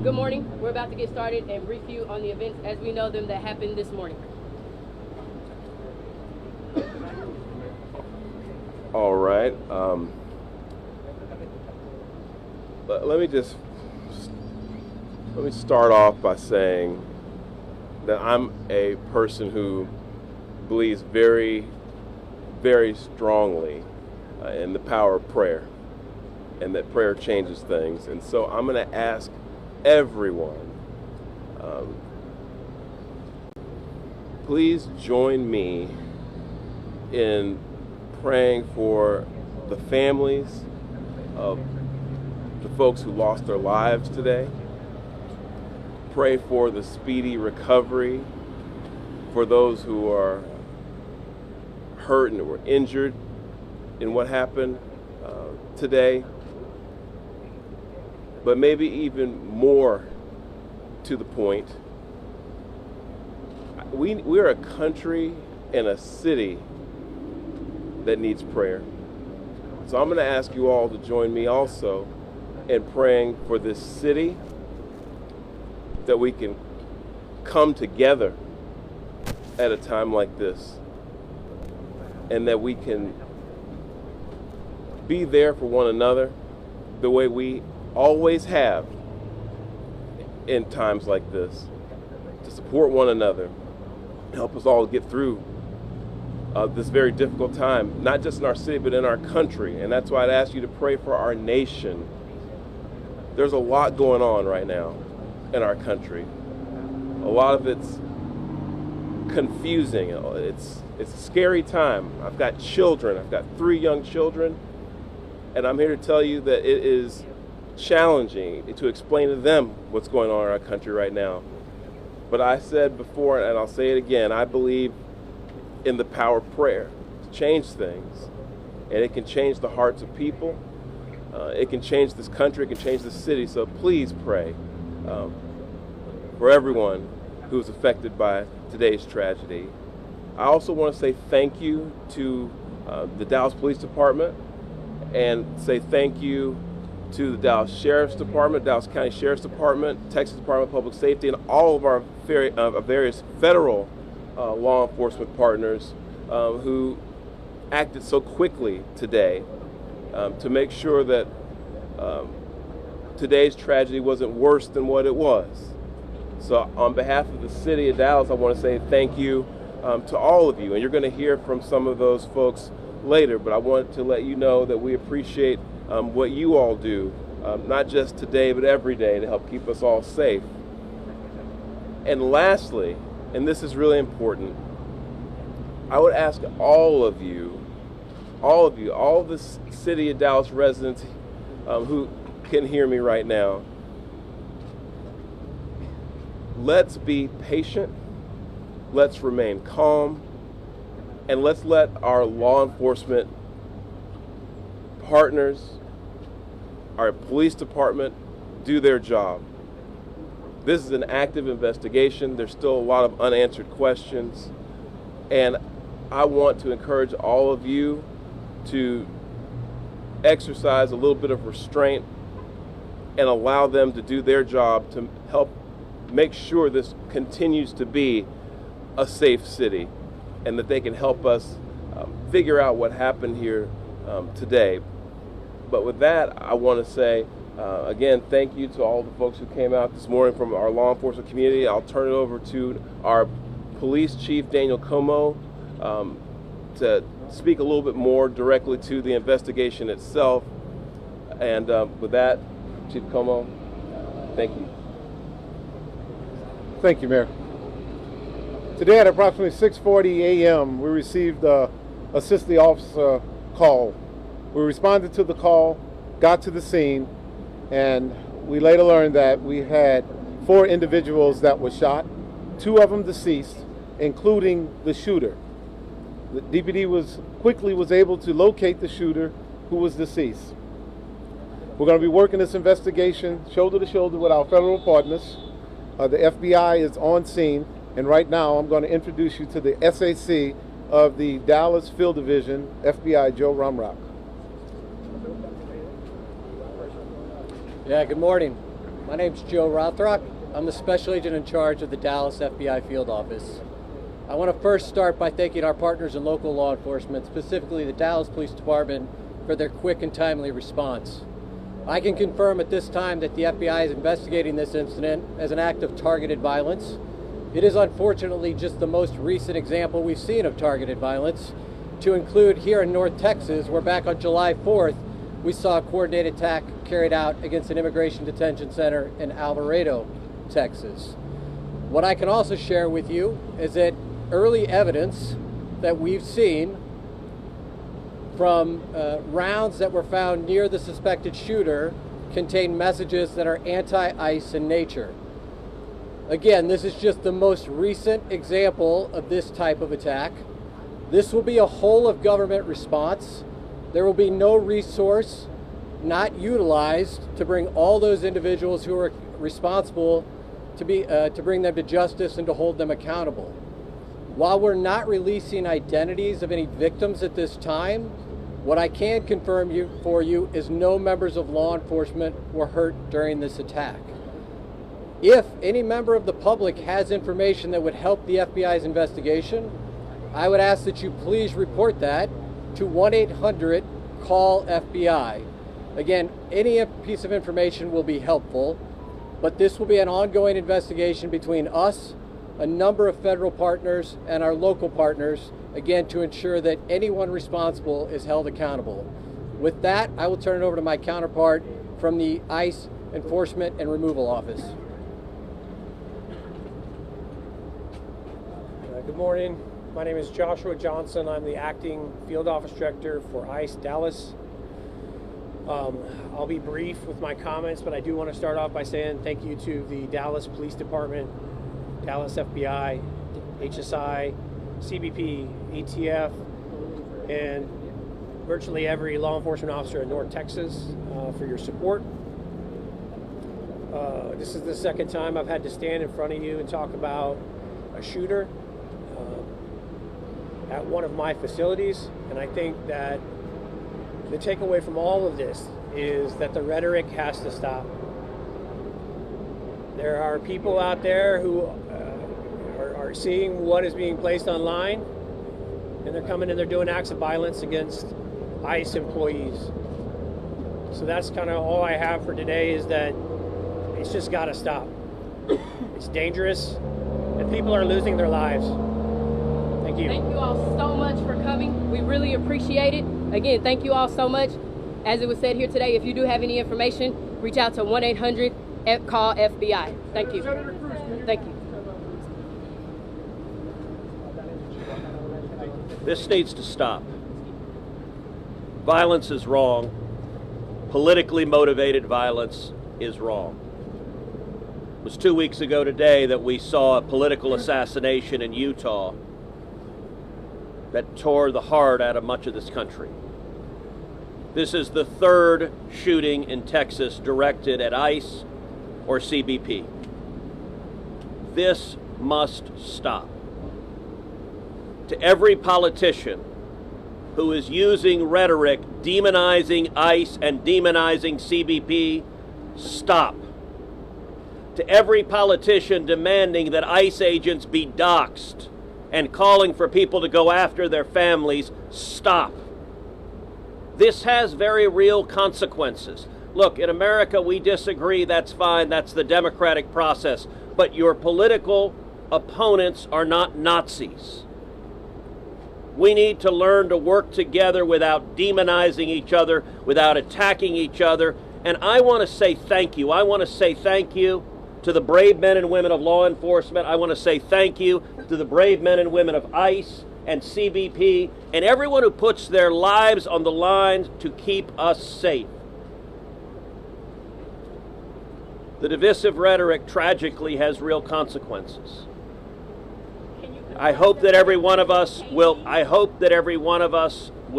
Good morning. We're about to get started and brief you on the events as we know them that happened this morning. All right. Let me start off by saying that I'm a person who believes very, very strongly in the power of prayer, and that prayer changes things. And so I'm going to ask everyone, please join me in praying for the families of the folks who lost their lives today. Pray for the speedy recovery for those who are hurt and were injured in what happened today. But maybe even more to the point, we're a country and a city that needs prayer. So I'm going to ask you all to join me also in praying for this city, that we can come together at a time like this, and that we can be there for one another the way we always have in times like this, to support one another, help us all get through this very difficult time, not just in our city, but in our country. And that's why I'd ask you to pray for our nation. There's a lot going on right now in our country. A lot of it's confusing. It's a scary time. I've got children. I've got 3 young children, and I'm here to tell you that it is challenging to explain to them what's going on in our country right now. But I said before, and I'll say it again, I believe in the power of prayer to change things, and it can change the hearts of people. It can change this country. It can change the city. So please pray for everyone who is affected by today's tragedy. I also want to say thank you to the Dallas Police Department, and say thank you to the Dallas Sheriff's Department, Dallas County Sheriff's Department, Texas Department of Public Safety, and all of our various federal law enforcement partners who acted so quickly today to make sure that today's tragedy wasn't worse than what it was. So on behalf of the city of Dallas, I want to say thank you to all of you. And you're going to hear from some of those folks later, but I wanted to let you know that we appreciate what you all do, not just today, but every day, to help keep us all safe. And lastly, and this is really important, I would ask all of the city of Dallas residents who can hear me right now, let's be patient, let's remain calm, and let's let our law enforcement partners, our police department, do their job. This is an active investigation. There's still a lot of unanswered questions, and I want to encourage all of you to exercise a little bit of restraint and allow them to do their job to help make sure this continues to be a safe city, and that they can help us figure out what happened here today. But with that, I want to say, again, thank you to all the folks who came out this morning from our law enforcement community. I'll turn it over to our police chief, Daniel Como, to speak a little bit more directly to the investigation itself. And with that, Chief Como, thank you. Thank you, Mayor. Today at approximately 6:40 a.m., we received a assist the officer call. We responded to the call, got to the scene, and we later learned that we had 4 individuals that were shot, 2 of them deceased, including the shooter. The DPD was able to locate the shooter, who was deceased. We're going to be working this investigation shoulder to shoulder with our federal partners. The FBI is on scene, and right now I'm going to introduce you to the SAC of the Dallas Field Division, FBI Joe Rumrock. Yeah, good morning. My name's Joe Rothrock. I'm the special agent in charge of the Dallas FBI field office. I want to first start by thanking our partners in local law enforcement, specifically the Dallas Police Department, for their quick and timely response. I can confirm at this time that the FBI is investigating this incident as an act of targeted violence. It is unfortunately just the most recent example we've seen of targeted violence, to include here in North Texas, where back on July 4th, we saw a coordinated attack carried out against an immigration detention center in Alvarado, Texas. What I can also share with you is that early evidence that we've seen from rounds that were found near the suspected shooter contain messages that are anti-ICE in nature. Again, this is just the most recent example of this type of attack. This will be a whole of government response. There will be no resource not utilized to bring all those individuals who are responsible to bring them to justice and to hold them accountable. While we're not releasing identities of any victims at this time, what I can confirm for you is no members of law enforcement were hurt during this attack. If any member of the public has information that would help the FBI's investigation, I would ask that you please report that to 1-800-CALL-FBI. Again, any piece of information will be helpful, but this will be an ongoing investigation between us, a number of federal partners, and our local partners, again, to ensure that anyone responsible is held accountable. With that, I will turn it over to my counterpart from the ICE Enforcement and Removal Office. Good morning. My name is Joshua Johnson. I'm the acting field office director for ICE Dallas. I'll be brief with my comments, but I do want to start off by saying thank you to the Dallas Police Department, Dallas FBI, HSI, CBP, ATF, and virtually every law enforcement officer in North Texas for your support. This is the second time I've had to stand in front of you and talk about a shooter at one of my facilities, and I think that the takeaway from all of this is that the rhetoric has to stop. There are people out there who are seeing what is being placed online, and they're coming and they're doing acts of violence against ICE employees. So that's kind of all I have for today, is that it's just got to stop. It's dangerous, and people are losing their lives. Thank you. Thank you all so much for coming. We really appreciate it. Again, thank you all so much. As it was said here today, if you do have any information, reach out to 1-800-CALL-FBI. Thank you. Thank you. This needs to stop. Violence is wrong. Politically motivated violence is wrong. It was 2 weeks ago today that we saw a political assassination in Utah that tore the heart out of much of this country. This is the third shooting in Texas directed at ICE or CBP. This must stop. To every politician who is using rhetoric demonizing ICE and demonizing CBP, stop. To every politician demanding that ICE agents be doxxed and calling for people to go after their families, stop. This has very real consequences. Look, in America, we disagree, that's fine, that's the democratic process. But your political opponents are not Nazis. We need to learn to work together without demonizing each other, without attacking each other. And I want to say thank you. I want to say thank you to the brave men and women of law enforcement. I want to say thank you to the brave men and women of ICE and CBP and everyone who puts their lives on the line to keep us safe. The divisive rhetoric tragically has real consequences. I hope that every one of us will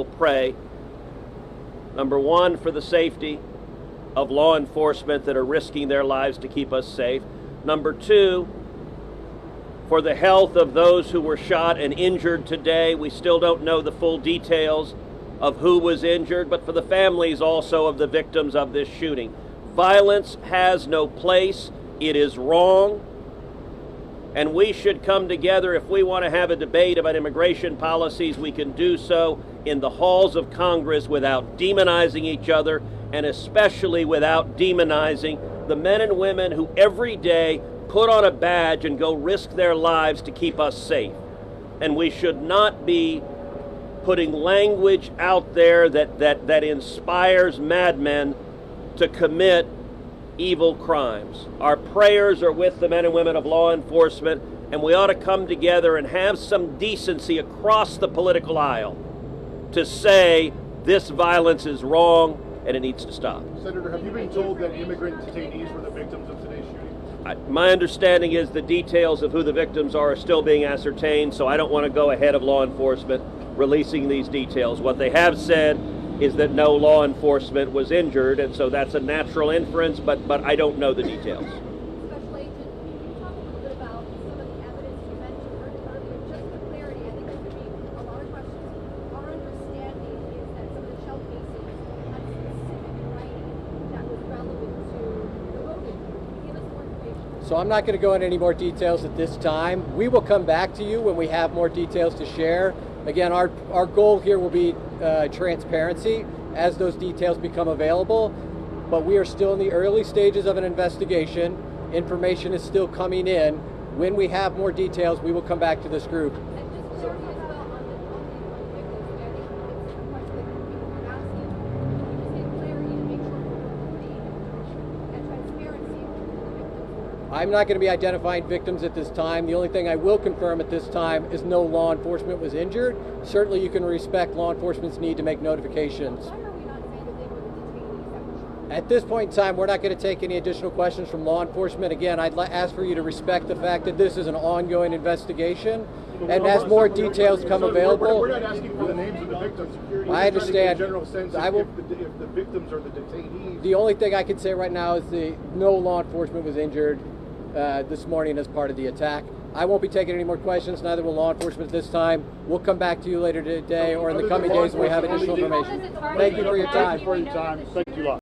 pray, number one, for the safety of law enforcement that are risking their lives to keep us safe. Number two, for the health of those who were shot and injured today. We still don't know the full details of who was injured, but for the families also of the victims of this shooting. Violence has no place. It is wrong. And we should come together. If we want to have a debate about immigration policies, we can do so in the halls of Congress without demonizing each other, and especially without demonizing the men and women who every day put on a badge and go risk their lives to keep us safe. And we should not be putting language out there that inspires madmen to commit evil crimes. Our prayers are with the men and women of law enforcement, and we ought to come together and have some decency across the political aisle to say this violence is wrong and it needs to stop. Senator, have you been told that immigrant detainees were the victims of today's shooting? My understanding is the details of who the victims are still being ascertained, so I don't want to go ahead of law enforcement releasing these details. What they have said is that no law enforcement was injured, and so that's a natural inference, but I don't know the details. Special Agent, can you talk a little bit about some of the evidence you mentioned earlier? Just for clarity, I think there could be a lot of questions. Our understanding is that some of the shell casings had specific writing that was relevant to the voting. Give us more information. So I'm not going to go into any more details at this time. We will come back to you when we have more details to share. Again, our goal here will be transparency as those details become available, but we are still in the early stages of an investigation. Information is still coming in. When we have more details, we will come back to this group. And just clarity as well on the victims. I think it's a question that people are asking. Can you just get clarity to make sure we're reporting and transparency to the victims? I'm not going to be identifying victims at this time. The only thing I will confirm at this time is no law enforcement was injured. Certainly you can respect law enforcement's need to make notifications. Why are we not saying that they were the detainees that were shot? At this point in time, we're not going to take any additional questions from law enforcement. Again, I'd ask for you to respect the fact that this is an ongoing investigation, and as more details come available. We're not asking for the names of the victims. I understand. General sense I will. if the victims are the detainees. The only thing I can say right now is no law enforcement was injured this morning as part of the attack. I won't be taking any more questions, neither will law enforcement at this time. We'll come back to you later today or in the coming days when we have additional information. Thank you for your time. Thank you for your time. Thank you a lot.